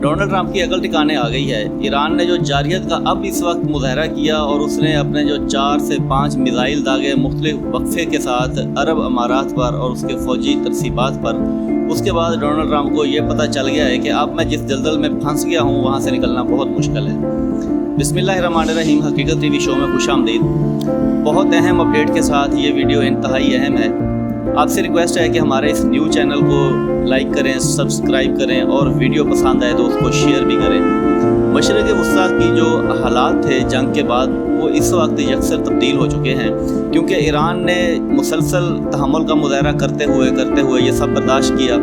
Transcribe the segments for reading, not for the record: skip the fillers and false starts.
Donald Trump की अकल ठिकाने आ गई है। ईरान ने जो जारियत का अब इस वक्त मुजाहरा किया और उसने अपने जो 4 से 5 मिसाइल दागे मुख्तलिफ वक्फे के साथ अरब अमारात पर और उसके फ़ौजी तरसीबात पर, उसके बाद डोनाल्ड ट्रंप को ये पता चल गया है कि अब मैं जिस दलदल में फंस गया हूँ वहाँ से निकलना बहुत मुश्किल है। बिस्मिल्लाहिर्रहमानिर्रहीम, हकीकत टीवी शो में खुशामदीद। बहुत अहम अपडेट के साथ ये वीडियो इंतहाई अहम है। आपसे रिक्वेस्ट है कि हमारे इस न्यूज़ चैनल को लाइक करें, सब्सक्राइब करें और वीडियो पसंद आए तो उसको शेयर भी करें। मशरिक़ वस्ता की जो हालात थे जंग के बाद वो इस वक्त यकसर तब्दील हो चुके हैं, क्योंकि ईरान ने मुसलसल तहम्मुल का मुज़ाहरा करते हुए ये सब बर्दाश्त किया।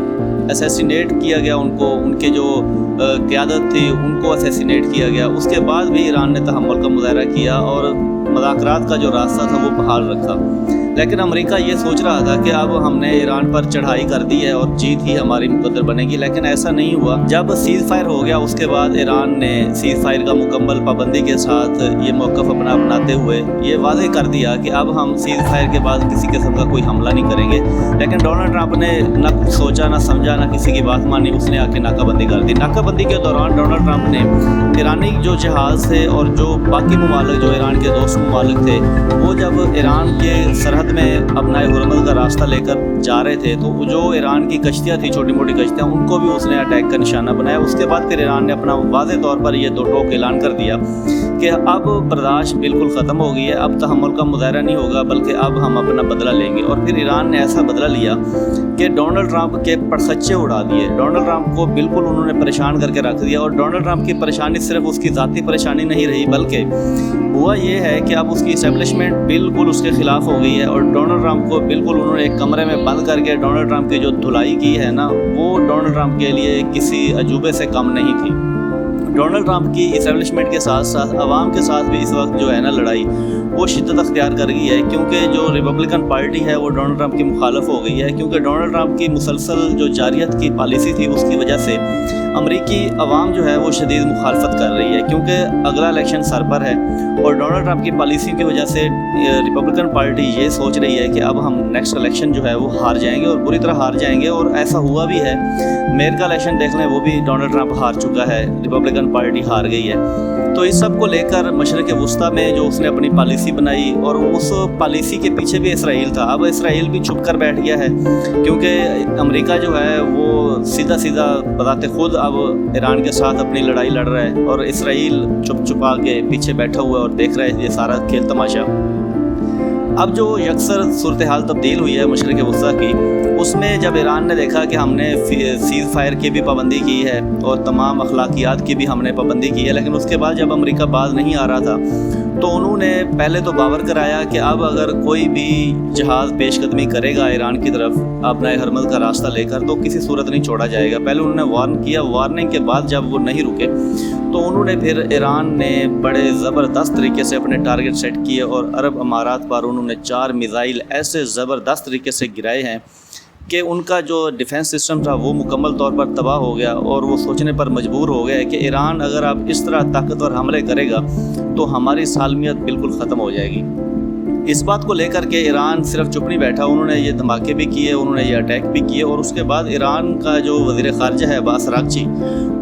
असैसिनेट किया गया उनको, उनके जो क़यादत थी उनको असैसिनेट किया गया। उसके बाद भी ईरान ने तहम्मुल का मुज़ाहरा किया और मुज़ाकरात का जो रास्ता था वो बहाल रखा। लेकिन अमेरिका ये सोच रहा था कि अब हमने ईरान पर चढ़ाई कर दी है और जीत ही हमारी मुकद्दर बनेगी, लेकिन ऐसा नहीं हुआ। जब सीज़ फायर हो गया उसके बाद ईरान ने सीज़ फायर का मुकम्मल पाबंदी के साथ ये मौक़िफ़ अपना अपनाते हुए ये वाज़ेह कर दिया कि अब हम सीज़ फायर के बाद किसी किस्म का कोई हमला नहीं करेंगे। लेकिन डोनाल्ड ट्रंप ने ना कुछ सोचा, ना समझा, ना किसी की बात मानी, उसने आके नाकाबंदी कर दी। नाकाबंदी के दौरान डोनाल्ड ट्रंप ने ईरानी जो जहाज़ थे और जो बाकी ममालिक जो ईरान के दोस्त ममालिक थे वो जब ईरान के सरहद में अपना हुरमत का रास्ता लेकर जा रहे थे तो जो ईरान की कश्तियाँ थी, छोटी मोटी कश्तियाँ, उनको भी उसने अटैक का निशाना बनाया। उसके बाद फिर ईरान ने अपना वाज़ेह तौर पर ये दो टोक ऐलान कर दिया कि अब बर्दाश्त बिल्कुल ख़त्म हो गई है, अब तहम्मुल का मुज़ाहरा नहीं होगा बल्कि अब हम अपना बदला लेंगे। और फिर ईरान ने ऐसा बदला लिया कि डोनाल्ड ट्रंप के पड़खच्चे उड़ा दिए। डोनाल्ड ट्रंप को बिल्कुल उन्होंने परेशान करके रख दिया। और डोनाल्ड ट्रंप की परेशानी सिर्फ उसकी ज़ाती परेशानी नहीं रही, बल्कि हुआ ये है कि अब उसकी इस्टेब्लिशमेंट बिल्कुल उसके ख़िलाफ़ हो गई है। और डोनाल्ड ट्रंप को बिल्कुल उन्होंने एक कमरे में बंद करके डोनाल्ड ट्रंप की जो धुलाई की है ना, वो डोनाल्ड ट्रंप के लिए किसी अजूबे से कम नहीं थी। डोनाल्ड ट्रंप की इस्टेब्लिशमेंट के साथ साथ आवाम के साथ भी इस वक्त जो है ना लड़ाई वो शिद्दत अख्तियार कर गई है, क्योंकि जो रिपब्लिकन पार्टी है वो डोनाल्ड ट्रंप की मुखालफ हो गई है। क्योंकि डोनाल्ड ट्रंप की मुसलसल जो जारियत की पॉलिसी थी उसकी वजह से अमरीकी अवाम जो है वो शदीद मुखालफत कर रही है, क्योंकि अगला इलेक्शन सर पर है और डोनाल्ड ट्रंप की पॉलिसी की वजह से रिपब्लिकन पार्टी ये सोच रही है कि अब हम नेक्स्ट इलेक्शन जो है वो हार जाएंगे और बुरी तरह हार जाएंगे। और ऐसा हुआ भी है। मेयर का इलेक्शन देख लें, वो भी डोनाल्ड ट्रंप हार चुका है, रिपब्लिकन पार्टी हार गई है। तो इस सब को लेकर मशरिक़ वस्ता में जो उसने अपनी पॉलिसी बनाई और उस पॉलिसी के पीछे भी इसराइल था। अब इसराइल भी छुप कर बैठ गया है, क्योंकि अमेरिका जो है वो सीधा सीधा बताते खुद अब ईरान के साथ अपनी लड़ाई लड़ रहा है और इसराइल चुप छुपा के पीछे बैठा हुआ है और देख रहा है ये सारा खेल तमाशा। अब जो यकसर सूरत हाल तब्दील हुई है मशरिक़ वस्ता की, उसमें जब ईरान ने देखा कि हमने सीज़ फायर की भी पाबंदी की है और तमाम अखलाकियात की भी हमने पाबंदी की है, लेकिन उसके बाद जब अमेरिका बाज नहीं आ रहा था तो उन्होंने पहले तो बावर कराया कि अब अगर कोई भी जहाज़ पेशकदमी करेगा ईरान की तरफ अपना हरमल का रास्ता लेकर तो किसी सूरत नहीं छोड़ा जाएगा। पहले उन्होंने वार्न किया, वार्निंग के बाद जब वो नहीं रुके तो उन्होंने फिर ईरान ने बड़े ज़बरदस्त तरीके से अपने टारगेट सेट किए और अरब अमारात पर उन्होंने 4 मिसाइल ऐसे ज़बरदस्त तरीके से गिराए हैं कि उनका जो डिफेंस सिस्टम था वो मुकम्मल तौर पर तबाह हो गया। और वो सोचने पर मजबूर हो गया कि ईरान अगर अब इस तरह ताकतवर हमले करेगा तो हमारी सालमियत बिल्कुल ख़त्म हो जाएगी। इस बात को लेकर के ईरान सिर्फ चुप नहीं बैठा, उन्होंने ये धमाके भी किए, उन्होंने ये अटैक भी किए। और उसके बाद ईरान का जो वज़ीर ख़ारजा है अब्बास अराग़ची,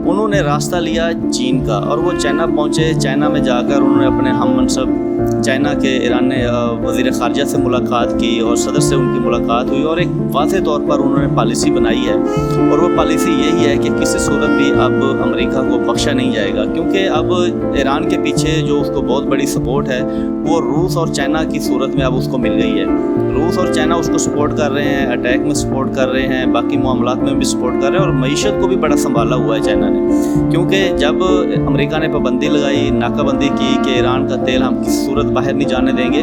उन्होंने रास्ता लिया चीन का और वो चाइना पहुँचे। चाइना में जाकर उन्होंने अपने हम मनसब चाइना के ईरान ने वज़ीर ख़ारजा से मुलाकात की और सदर से उनकी मुलाकात हुई और एक वाज़ेह तौर पर उन्होंने पॉलिसी बनाई है। और वो पॉलिसी यही है कि किसी सूरत भी अब अमेरिका को बख्शा नहीं जाएगा, क्योंकि अब ईरान के पीछे जो उसको बहुत बड़ी सपोर्ट है वो रूस और चाइना की सूरत में अब उसको मिल गई है। रूस और चाइना उसको सपोर्ट कर रहे हैं, अटैक में सपोर्ट कर रहे हैं, बाकी मामलात में भी सपोर्ट कर रहे हैं और मईशत को भी बड़ा संभाला हुआ है चाइना ने। क्योंकि जब अमेरिका ने पाबंदी लगाई, नाकाबंदी की कि ईरान का तेल हम किसी सूरत बाहर नहीं जाने देंगे,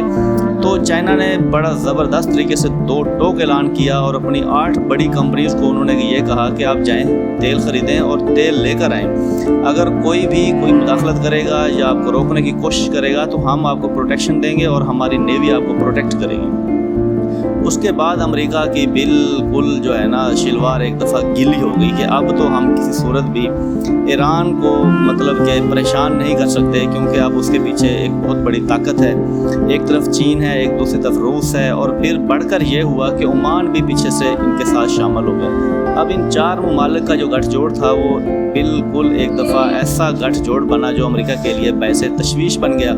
तो चाइना ने बड़ा ज़बरदस्त तरीके से 2 टोक ऐलान किया और अपनी 8 बड़ी कंपनीज़ को उन्होंने ये कहा कि आप जाएं तेल ख़रीदें और तेल लेकर आएँ। अगर कोई मुदाखलत करेगा या आपको रोकने की कोशिश करेगा तो हम आपको प्रोटेक्शन देंगे और हमारी नेवी आपको प्रोटेक्ट करेगी। उसके बाद अमेरिका की बिल्कुल जो है ना शिलवार एक दफ़ा गिली हो गई कि अब तो हम किसी सूरत भी ईरान को मतलब कि परेशान नहीं कर सकते, क्योंकि अब उसके पीछे एक बहुत बड़ी ताकत है। एक तरफ चीन है, एक दूसरी तरफ रूस है, और फिर बढ़कर ये हुआ कि ओमान भी पीछे से इनके साथ शामिल हो गया। अब इन 4 ममालिक का जो गठजोड़ था वो बिल्कुल एक दफ़ा ऐसा गठजोड़ बना जो अमेरिका के लिए बायसे तशवीश बन गया।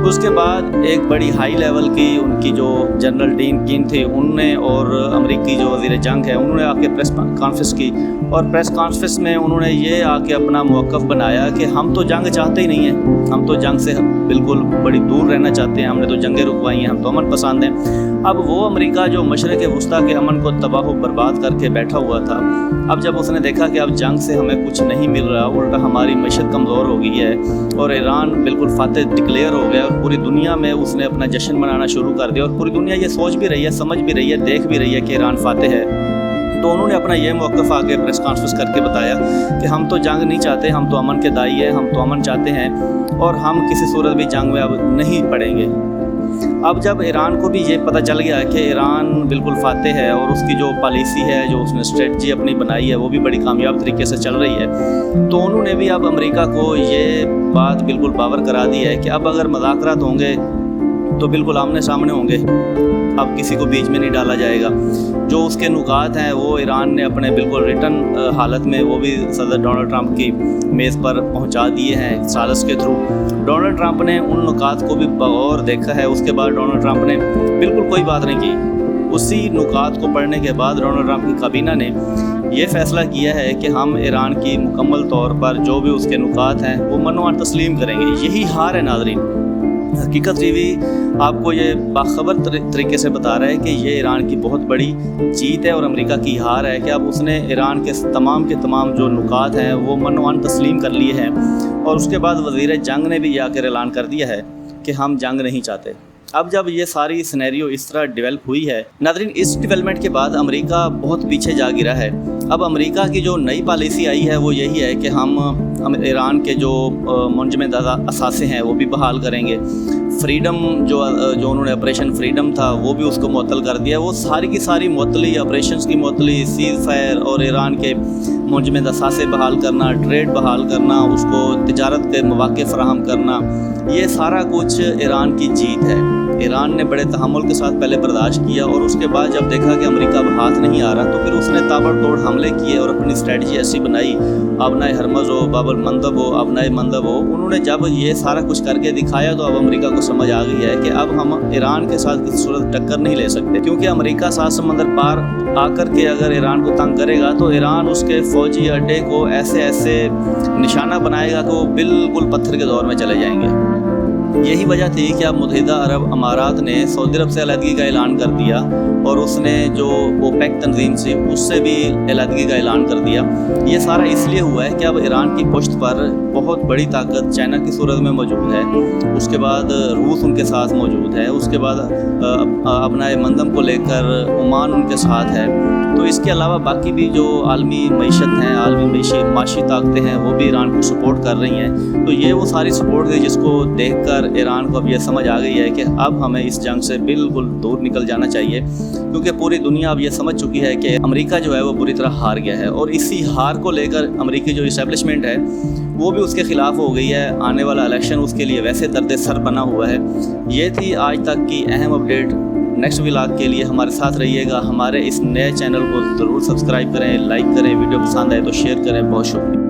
उसके बाद एक बड़ी हाई लेवल की उनकी जो जनरल डीन कीन थी, उनने और अमेरिकी जो वज़ीर जंग है उन्होंने आके प्रेस कॉन्फ्रेंस की, और प्रेस कॉन्फ्रेंस में उन्होंने ये आके अपना मौक़िफ़ बनाया कि हम तो जंग चाहते ही नहीं हैं, हम तो जंग से बिल्कुल बड़ी दूर रहना चाहते हैं, हमने तो जंगें रुकवाई हैं, हम तो अमन पसंद हैं। अब वो अमेरिका जो मशरक़ वस्ता के अमन को तबाह बर्बाद करके बैठा हुआ था, अब जब उसने देखा कि अब जंग से हमें कुछ नहीं मिल रहा, उल्टा हमारी मईशत कमज़ोर हो गई है और ईरान बिल्कुल फातह डिक्लेयर हो गया, और पूरी दुनिया में उसने अपना जश्न मनाना शुरू कर दिया, और पूरी दुनिया ये सोच भी रही है, समझ भी रही है, देख भी रही है कि ईरान फातह है। तो उन्होंने अपना ये मौक़िफ़ आगे प्रेस कॉन्फ्रेंस करके बताया कि हम तो जंग नहीं चाहते, हम तो अमन के दाई हैं, हम तो अमन चाहते हैं और हम किसी सूरत भी जंग में अब नहीं पड़ेंगे। अब जब ईरान को भी ये पता चल गया कि ईरान बिल्कुल फातह है और उसकी जो पॉलिसी है, जो उसने स्ट्रेटजी अपनी बनाई है, वो भी बड़ी कामयाब तरीके से चल रही है, तो उन्होंने भी अब अमेरिका को ये बात बिल्कुल बावर करा दी है कि अब अगर मुज़ाकरात होंगे तो बिल्कुल आमने सामने होंगे, अब किसी को बीच में नहीं डाला जाएगा। जो उसके नुकात हैं वो ईरान ने अपने बिल्कुल रिटर्न हालत में वो भी सदर डोनाल्ड ट्रंप की मेज़ पर पहुंचा दिए हैं साजिश के थ्रू। डोनाल्ड ट्रंप ने उन नुकात को भी बगौर देखा है, उसके बाद डोनाल्ड ट्रंप ने बिल्कुल कोई बात नहीं की। उसी नुकात को पढ़ने के बाद डोनाल्ड ट्रंप की काबीना ने ये फ़ैसला किया है कि हम ईरान की मुकम्मल तौर पर जो भी उसके नुकात हैं वो मनवान तस्लीम करेंगे। यही हार है नाज़रीन। हकीकत टीवी आपको ये बाखबर तरीके से बता रहा है कि ये ईरान की बहुत बड़ी जीत है और अमेरिका की हार है कि अब उसने ईरान के तमाम जो नुकात हैं वो मनवान तस्लीम कर लिए हैं, और उसके बाद वज़ीर जंग ने भी ये आकर ऐलान कर दिया है कि हम जंग नहीं चाहते। अब जब ये सारी सिनेरियो इस तरह डेवलप हुई है नाज़रीन, इस डेवलपमेंट के बाद अमेरिका बहुत पीछे जा गिरा है। अब अमेरिका की जो नई पॉलिसी आई है वो यही है कि हम ईरान के जो मुंजमद असासे हैं वो भी बहाल करेंगे। फ्रीडम जो उन्होंने ऑपरेशन फ्रीडम था वो भी उसको मुअत्तल कर दिया। वो सारी की सारी मुअत्तली, ऑपरेशंस की मुअत्तली, सीज़ फायर और ईरान के मुंजमद असासे बहाल करना, ट्रेड बहाल करना, उसको तिजारत के मौक़े फ़राहम करना, ये सारा कुछ ईरान की जीत है। ईरान ने बड़े तहम्मुल के साथ पहले बर्दाश्त किया, और उसके बाद जब देखा कि अमेरिका अब हाथ नहीं आ रहा तो फिर उसने ताबड़तोड़ हमले किए और अपनी स्ट्रेटजी ऐसी बनाई, अबनाए हरमज़ हो, बाबल मंदब हो, अबनाए मंदब हो। उन्होंने जब ये सारा कुछ करके दिखाया तो अब अमेरिका को समझ आ गई है कि अब हम ईरान के साथ किसी सूरत टक्कर नहीं ले सकते, क्योंकि अमेरिका 7 समंदर पार आकर के अगर ईरान को तंग करेगा तो ईरान उसके फ़ौजी अड्डे को ऐसे निशाना बनाएगा कि वो बिल्कुल पत्थर के दौर में चले जाएंगे। यही वजह थी कि अब मुत्तहिदा अरब अमारात ने सऊदी अरब से अलहदगी का ऐलान कर दिया, और उसने जो ओपेक तंजीम से उससे भी अलहदगी का ऐलान कर दिया। ये सारा इसलिए हुआ है कि अब ईरान की पुश्त पर बहुत बड़ी ताकत चाइना की सूरत में मौजूद है, उसके बाद रूस उनके साथ मौजूद है, उसके बाद अपना मंदम को लेकर ओमान उनके साथ है। तो इसके अलावा बाकी भी जो आलमी मईशत हैं, आलमी माशी ताकतें हैं, वो भी ईरान को सपोर्ट कर रही हैं। तो ये वो सारी सपोर्ट है जिसको देखकर ईरान को अब ये समझ आ गई है कि अब हमें इस जंग से बिल्कुल दूर निकल जाना चाहिए, क्योंकि पूरी दुनिया अब ये समझ चुकी है कि अमेरिका जो है वो बुरी तरह हार गया है, और इसी हार को लेकर अमेरिकी जो इस्टेब्लिशमेंट है वो भी उसके ख़िलाफ़ हो गई है। आने वाला इलेक्शन उसके लिए वैसे दर्द सर बना हुआ है। ये थी आज तक की अहम अपडेट। नेक्स्ट व्लॉग के लिए हमारे साथ रहिएगा। हमारे इस नए चैनल को ज़रूर सब्सक्राइब करें, लाइक करें, वीडियो पसंद आए तो शेयर करें। बहुत शुक्रिया।